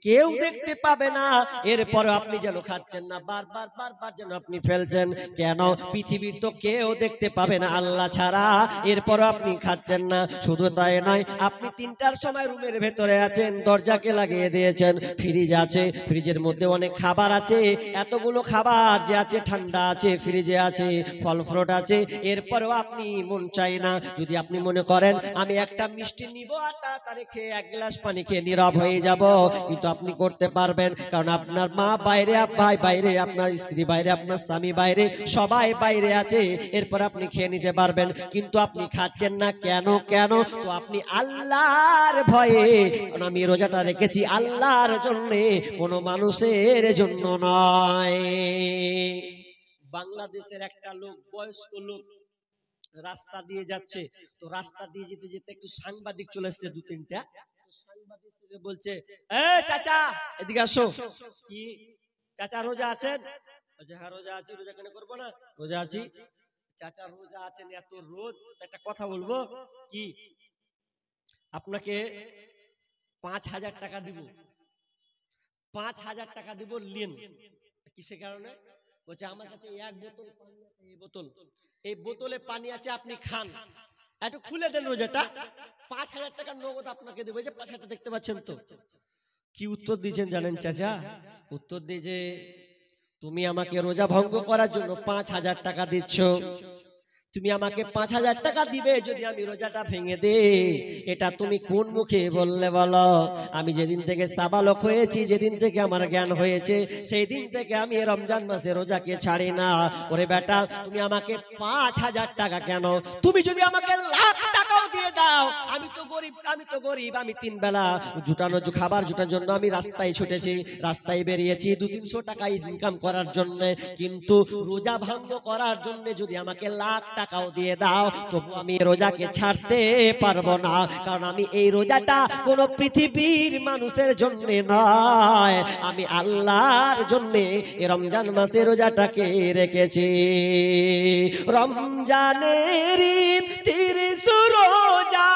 কেউ দেখতে পাবে না। এরপর আপনি যেন খাচ্ছেন না, বারবার যেন আপনি ফেলছেন। কেন? পৃথিবীর তো কেউ দেখতে পাবে না আল্লাহ ছাড়া, এরপর আপনি খাচ্ছেন না। শুধু তাই নয়, আপনি 3টার সময় রুমের ভেতরে আছেন, দরজাকে লাগিয়ে দিয়েছেন, ফ্রিজ আছে, ফ্রিজের মধ্যে অনেক খাবার আছে, এতগুলো খাবার যে আছে ঠান্ডা আছে, ফ্রিজে আছে, ফল ফ্রুট আছে, এরপরও আপনি মন চাই না। যদি আপনি মনে করেন আমি একটা মিষ্টি নিব আর তাড়াতাড়ি খেয়ে 1 গ্লাস পানি খেয়ে নীরব হয়ে যাব, কিন্তু আপনি করতে পারবেন, কারণ আপনার মা বাইরে, ভাই বাইরে, আপনার স্ত্রী বাইরে, আপনার স্বামী বাইরে, সবাই বাইরে আছে, এরপর আপনি খেয়ে নিতে পারবেন, কিন্তু আপনি খাচ্ছেন না। কেন? তো আপনি আল্লাহর ভয়ে, কারণ আমি রোজাটা রেখেছি আল্লাহর জন্য, কোনো মানুষের জন্য নয়। বাংলাদেশের একটা লোক, বয়স্ক লোক, রাস্তা দিয়ে যাচ্ছে, তো রাস্তা দিয়ে যেতে যেতে একটু সাংবাদিক চলে এসছে 2-3টা। সাংবাদিক বলছে, এ চাচা এদিকে আসো। কি চাচা রোজা আছেন? বলছে হ্যাঁ রোজা আছি। রোজা কেন করবো না? রোজা আছি। চাচা রোজা আছেন, এত রোদ, একটা কথা বলবো কি? আপনাকে 5,000 টাকা দিব, 5,000 টাকা দিব, নিন। কিসের কারণে? বলছে আমার কাছে 1 বোতল পানি আছে, এই বোতলে পানি আছে, আপনি খান, একটু খুলে দেন রোজাটা, 5,000 টাকা নগদ আপনাকে দেবো। যে 5,000 দেখতে পাচ্ছেন তো? কি উত্তর দিয়েছেন জানেন চাচা? উত্তর দিয়েছে, তুমি আমাকে রোজা ভঙ্গ করার জন্য 5,000 টাকা দিচ্ছ, তুমি আমাকে 5,000 টাকা দিবে যদি আমি রোজাটা ভেঙে দেই, এটা তুমি কোন মুখে বললে বলো? আমি যেদিন থেকে সাবালক হয়েছি, যেদিন থেকে আমার জ্ঞান হয়েছে, সেই দিন থেকে আমি রমজান মাসে রোজাকে ছাড়ি না। ওরে বেটা, তুমি আমাকে 5,000 টাকা কেন? তুমি যদি আমাকে লাখ টাকাও দিয়ে দাও, আমি তো গরিব, আমি 3 বেলা খাবার জুটার জন্য আমি রাস্তায় ছুটেছি, রাস্তায় বেরিয়েছি 200-300 টাকা ইনকাম করার জন্য, কিন্তু রোজা ভঙ্গ করার জন্য যদি আমাকে লাখ টাকাও দিয়ে দাও, তবু আমি রোজাকে ছাড়তে পারবো না, কারণ আমি এই রোজাটা কোনো পৃথিবীর মানুষের জন্য নয়, আমি আল্লাহর জন্য এই রমজান মাসে রোজাটাকে রেখেছি। রমজানের 30 রোজা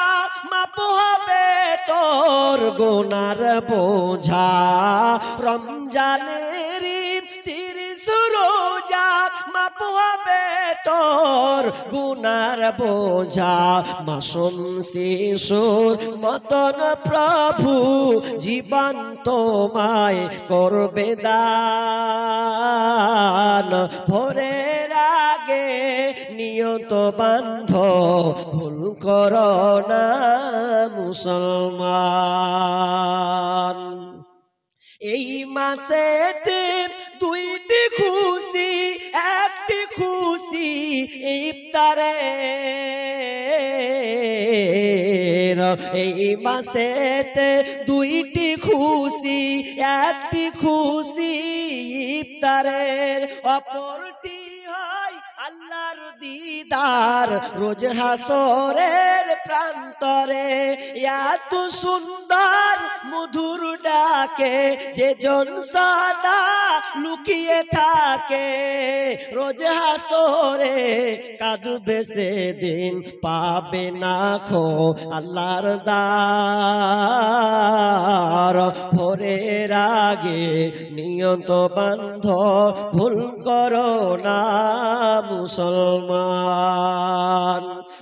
মাপ হবে তোর গুনার বোঝা, রমজানের 30 রোজা মাপ হবে তোর গুনার বোঝা, মাসুম শিশুর মতন প্রভু জীবন তোমায় করবে দান, ভোরের আগে নিয়ত বান্ধ, ভুল করো না মুসলমান। এই মাসেতে 2টি খুশি, একটি খুশি ইফতারে, এই মাসেতে 2টি খুশি, একটি খুশি ইফতারের, অপরটি হয় আল্লাহর দিদার রোজ হাসরের প্রান্তরে, এত সুন্দর মধুর ডাকে যে জন সদা লুকিয়ে থাকে, রোজ হাসরে কাঁদবে সেদিন পাবে না খো আল্লাহর দার, ভোরের আগে নিয়ত বান্ধ ভুল করো না মুসলমান।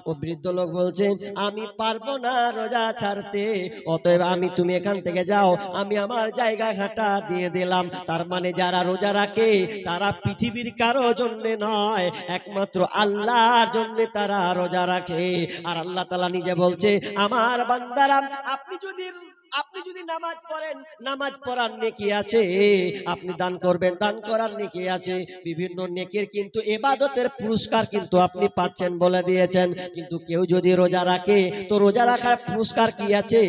ও বৃদ্ধ লোক বলছেন আমি পারবো না রোজা ছাড়তে, অতএব তুমি এখান থেকে যাও, আমি আমার জায়গা ঘাটা দিয়ে দিলাম। তার মানে যারা রোজা রাখে তারা পৃথিবীর কারো জন্য নয়, একমাত্র আল্লাহর জন্য তারা রোজা রাখে। আর আল্লাহ তাআলা নিজে বলছে আমার বান্দারা আপনি যদি নামাজ পড়েন, নামাজ পড়ার নেকি আছে, আপনি দান করবেন, দান করার নেকি আছে, বিভিন্ন নেকির কিন্তু ইবাদতের পুরস্কার কিন্তু আপনি পাচ্ছেন বলে দিয়েছেন। কিন্তু কেউ যদি রোজা রাখে তো রোজা রাখার পুরস্কার কি আছে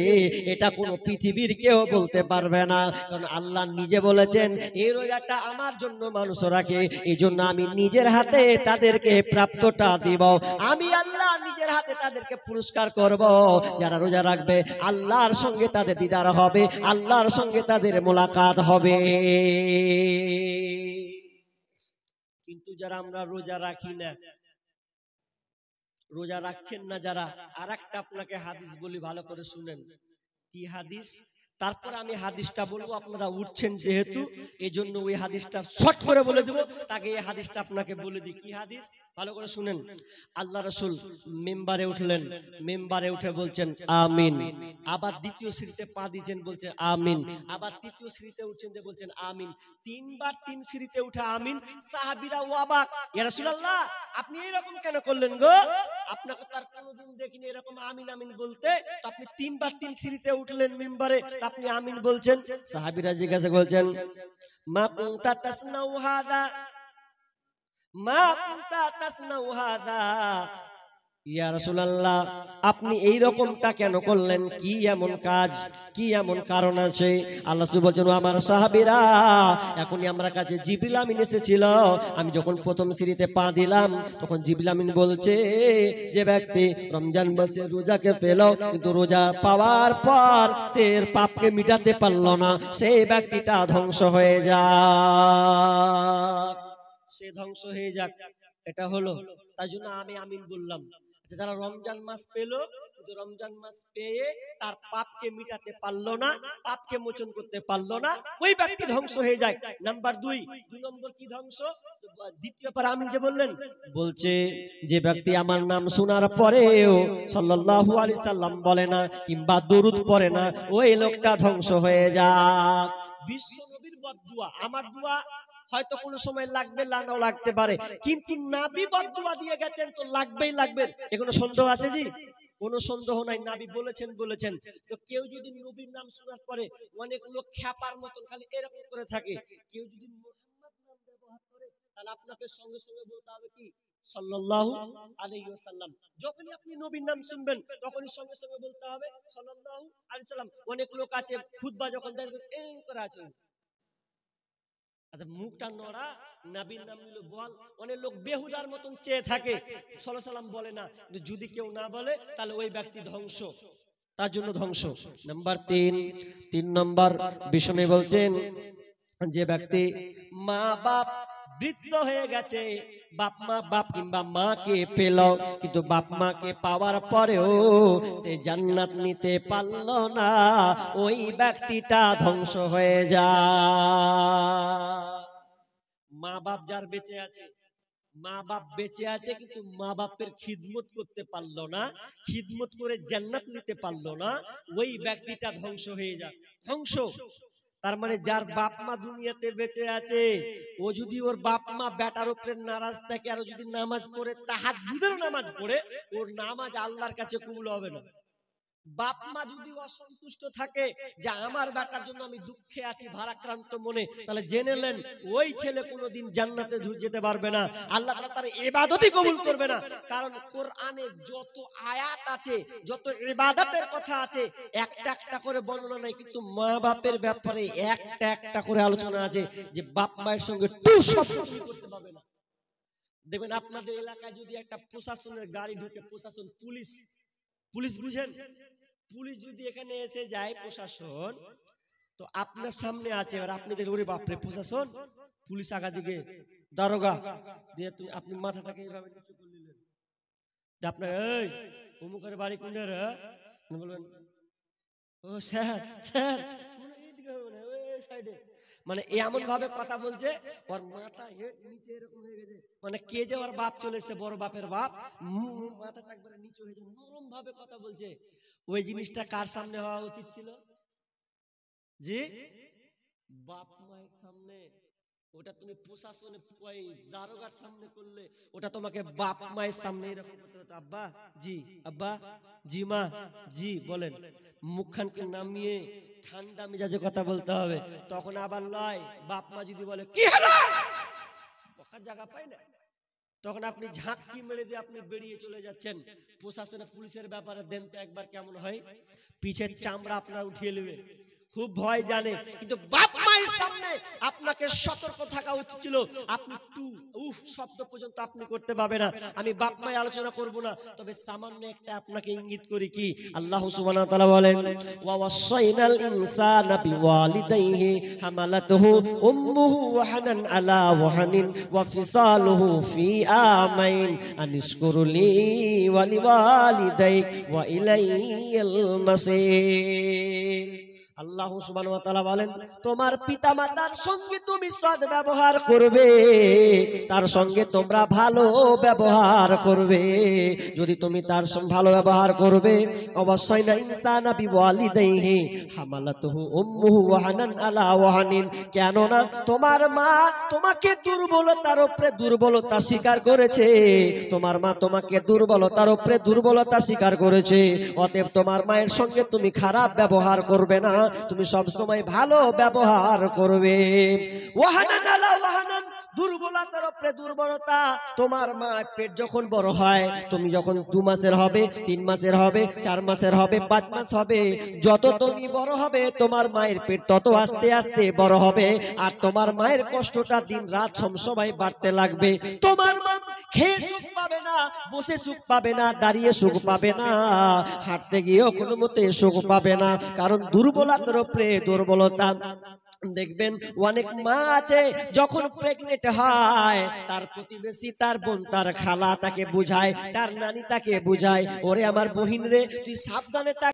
এটা কোনো পৃথিবীর কেউ বলতে পারবে না, কারণ আল্লাহ নিজে বলেছেন এই রোজাটা আমার জন্য মানুষ রাখে, এই জন্য আমি নিজের হাতে তাদেরকে প্রাপ্তটা দিব, আমি আল্লাহ নিজের হাতে তাদেরকে পুরস্কার করব। যারা রোজা রাখবে আল্লাহর সঙ্গে তাদের দিদার হবে, আল্লাহর সঙ্গে তাদের মোলাকাত হবে। কিন্তু যারা আমরা রোজা রাখি না, রোজা রাখছেন না যারা, আর একটা আপনাকে হাদিস বলি, ভালো করে শুনেন। কি হাদিস? তারপর আমি হাদিসটা বলবো, আপনারা উঠছেন যেহেতু এই জন্য ওই হাদিসটা শর্ট করে বলে দেবো, তাকে এই হাদিসটা আপনাকে বলে দিই। কি হাদিস? ভালো করে শুনেন। আল্লাহ রাসূল মিম্বারে উঠলেন, মিম্বারে উঠে বলছেন আমিন, আবার দ্বিতীয় সিঁড়িতে পা দিয়েছেন বলছেন আমিন, আবার তৃতীয় সিঁড়িতে উঠছেন যে বলছেন আমিন, তিনবার তিন সিঁড়িতে উঠে আমিন। সাহাবীরা অবাক, ইয়া রাসূলুল্লাহ আপনি এরকম কেন করলেন গো? আপনাকে তার কোনোদিন দেখিনি এরকম আমিন আমিন বলতে, তো আপনি তিনবার তিন সিঁড়িতে উঠলেন মিম্বারে, আপনি আমিন বলছেন। সাহাবীরা জিজ্ঞাসা করছেন মা কুনতা তাসনাউ হাদা, মা কুনতা তাসনাউ হাদা, ইয়া রাসূলুল্লাহ আপনি এই রকমটা কেন করলেন? কি এমন কাজ, কি এমন কারণ আছে? আল্লাহ রাসূল বলেন আমার সাহাবীরা, এখনই আমার কাছে জিবরিল আমিন এসেছিল, আমি যখন প্রথম সিঁড়িতে পা দিলাম তখন জিবরিল আমিন বলছে যে ব্যক্তি রমজান মাসে রোজাকে পেল কিন্তু রোজা পাওয়ার পর সে এর পাপকে মিটাতে পারল না, সেই ব্যক্তিটা ধ্বংস হয়ে যাক, সে ধ্বংস হয়ে যাক। এটা হলো, তাই জন্য আমি আমিন বললাম। যারা রমজান মাস পেল কিন্তু রমজান মাস পেয়ে তার পাপকে মিটাতে পারলো না, পাপকে মোচন করতে পারলো না, ওই ব্যক্তি ধ্বংস হয়ে যায়। নাম্বার দুই নম্বর কি ধ্বংস? দ্বিতীয় পারা আমিন যে বললেন, বলছে যে ব্যক্তি আমার নাম শোনার পরেও সাল্লাল্লাহু আলাইহি সাল্লাম বলে না কিংবা দরুদ পড়ে না, ওই লোকটা ধ্বংস হয়ে যাক। বিশ্ব নবীর বদদুয়া, আমার দোয়া হয়তো কোনো সময় লাগবে, নাও লাগতে পারে, কিন্তু নবী বদদুয়া দিয়ে গেছেন তো লাগবেই লাগবে, এ কোনো সন্দেহ আছে জি? কোনো সন্দেহ নাই, নবী বলেছেন। তো কেউ যদি নবীর নাম শোনার পরে অনেক লোক খ্যাপার মতন খালি এরকম করে থাকে, কেউ যদি মুহাম্মদ নাম ব্যবহার করে তাহলে আপনাকে সঙ্গে সঙ্গে বলতে হবে কি সাল্লাল্লাহু আলাইহি ওয়াসাল্লাম। যখনই আপনি নবীর নাম শুনবেন তখনই সঙ্গে সঙ্গে বলতে হবে সাল্লাল্লাহু আলাইহি সাল্লাম। অনেক লোক আছে খুতবা যখন দেয় এই করে আছে, মুখটা নড়া, নবীর নাম নিল বল, অনেক লোক বেহুদার মতন চেয়ে থাকে, সাল্লাল্লাহু আলাইহি ওয়াসাল্লাম বলে না। যদি কেউ না বলে তাহলে ওই ব্যক্তি ধ্বংস, তার জন্য ধ্বংস। নাম্বার তিন নম্বর বিষ্ণু বলছেন যে ব্যক্তি মা বাপ বৃদ্ধ হয়ে গেছে, বাপ কিংবা মাকে পেল কিন্তু বাপ মাকে পাওয়ার পরেও সে জান্নাত নিতে পারল না, ওই ব্যক্তিটা ধ্বংস হয়ে যায়। মা বাপ যার বেঁচে আছে, মা বাপ বেঁচে আছে কিন্তু মা বাপের খিদমত করতে পারলো না, খিদমত করে জান্নাত নিতে পারলো না, ওই ব্যক্তিটা ধ্বংস হয়ে যায়, ধ্বংস। তার মানে যার বাপ মা দুনিয়াতে বেঁচে আছে, ও যদি ওর বাপ মা বেটার উপরে নারাজ থাকে আর যদি নামাজ পড়ে, তাহাজ্জুদের নামাজ পড়ে, ওর নামাজ আল্লাহর কাছে কবুল হবে না। বাপ মা যদি অসন্তুষ্ট থাকে যে আমার বেটার জন্য আমি দুঃখে আছি ভারাক্রান্ত মনে, তাহলে জেনে নেন ওই ছেলে কোনোদিন জান্নাতে যেতে পারবে না, আল্লাহ তাআলা তার ইবাদতই কবুল করবে না। কারণ কোরআনে যত আয়াত আছে, যত ইবাদতের কথা আছে, একটা একটা করে বর্ণনা নাই, কিন্তু মা বাপের ব্যাপারে একটা একটা করে আলোচনা আছে যে বাপ মায়ের সঙ্গে টু শব্দ তুমি করতে পারবে না। দেখবেন আপনাদের এলাকায় যদি একটা প্রশাসনের গাড়ি ঢুকে, প্রশাসন পুলিশ, পুলিশ বুঝেন, পুলিশ যদি এখানে এসে যায় প্রশাসন, তো আপনার সামনে আছে, এবার আপনি দেখলেন ওরে বাপরে প্রশাসন, পুলিশ আগা দিকে দারোগা দিয়ে তুমি আপনি মাথাটাকে এইভাবে নিচু করে নিলেন, আপনার এই অমুকের বাড়ি কোন রে, বলবেন ও স্যার স্যার, এইদিকে ওই সাইডে, মানে এমন ভাবে কথা বলছে ওর মাথা নিচে এরকম হয়ে গেছে, মানে কে যে ওর বাপ চলে এসেছে, বড় বাপের বাপ, মাথাটা একবারে নিচে হয়ে যায়, নরম ভাবে কথা বলছে। ওই জিনিসটা কার সামনে হওয়া উচিত ছিল? জি, বাপ মায়ের সামনে। ওটা তুমি প্রশাসনে দারোগার সামনে করলে, ওটা তোমাকে বাপ মায়ের সামনে এরকম করতে হতো, আব্বা জি, আব্বা জি, মা জি বলেন, মুখখানকে নামিয়ে ঠান্ডা মেজাজে কথা বলতে হবে। তখন আবার লয়, বাপ মা যদি বলে কি হলো, বকার জায়গা পাই না, তখন আপনি ঝাঁকি মেরে দিয়ে আপনি বেরিয়ে চলে যাচ্ছেন। প্রশাসনে পুলিশের ব্যাপারে দেন তো একবার কেমন হয়, পিছের চামড়া আপনার উঠিয়ে নেবে, খুব ভয় জানে। কিন্তু বাপ মায়ের সামনে আপনাকে সতর্ক থাকা উচিত ছিল। আপনি শব্দ পর্যন্ত আপনি করতে পারবে না। আমি বাপ মায়ের আলোচনা করব না, তবে সামান্য একটা আপনাকে ইঙ্গিত করি কি আল্লাহ সুবহানাহু ওয়া তাআলা বলেন, ওয়া ওয়াসাইনাল ইনসানা বিওয়ালিদাইহি হামালাতুহু উম্মুহু ওয়াহানান আলা ওয়াহানিন ওয়া ফিসালুহু ফি আমাইন আনিশকুরলি ওয়া লিওয়ালিদাইক ওয়া ইলাইয়াল মাসির। আল্লাহ সুবহানাহু ওয়া তাআলা বলেন, তোমার পিতামাতার সঙ্গে তুমি সৎ ব্যবহার করবে, তার সঙ্গে তোমরা ভালো ব্যবহার করবে। যদি তুমি তার সঙ্গে ভালো ব্যবহার করবে, অবশ্যই না ইনসানা বিওয়ালিদাইহি হামালাতুহু উম্মুহু ওয়াহানান আলা ওয়াহানিন, কেন না তোমার মা তোমাকে দুর্বলতার উপরে দুর্বলতা স্বীকার করেছে, তোমার মা তোমাকে দুর্বলতার উপরে দুর্বলতা স্বীকার করেছে। অতএব তোমার মায়ের সঙ্গে তুমি খারাপ ব্যবহার করবে না, তুমি সব সময় ভালো ব্যবহার করবে। ওয়াহানান আলা ওয়াহানান, দুর্বলতার উপরে দুর্বলতা। তোমার মা পেট যখন বড় হয়, তুমি যখন 2 মাসের হবে, 3 মাসের হবে, 4 মাসের হবে, 5 মাস হবে, যত তুমি বড় হবে তোমার মায়ের পেট তত আস্তে আস্তে বড় হবে, আর তোমার মায়ের কষ্টটা দিন রাত সবসময় বাড়তে লাগবে। তোমার মা খেয়ে সুখ পাবে না, বসে সুখ পাবে না, দাঁড়িয়ে সুখ পাবে না, হাঁটতে গিয়েও কোনো মতে সুখ পাবে না, কারণ দুর্বলতার উপরে দুর্বলতা। দেখবেন অনেক মা আছে যখন প্রেগনেন্ট হয়, তার প্রতিবেশী, তার বোন, তার খালা তাকে বুঝায়, তার নানি তাকে বুঝায়, ওরে আমার বহিন রে তুই সাবধানে থাক।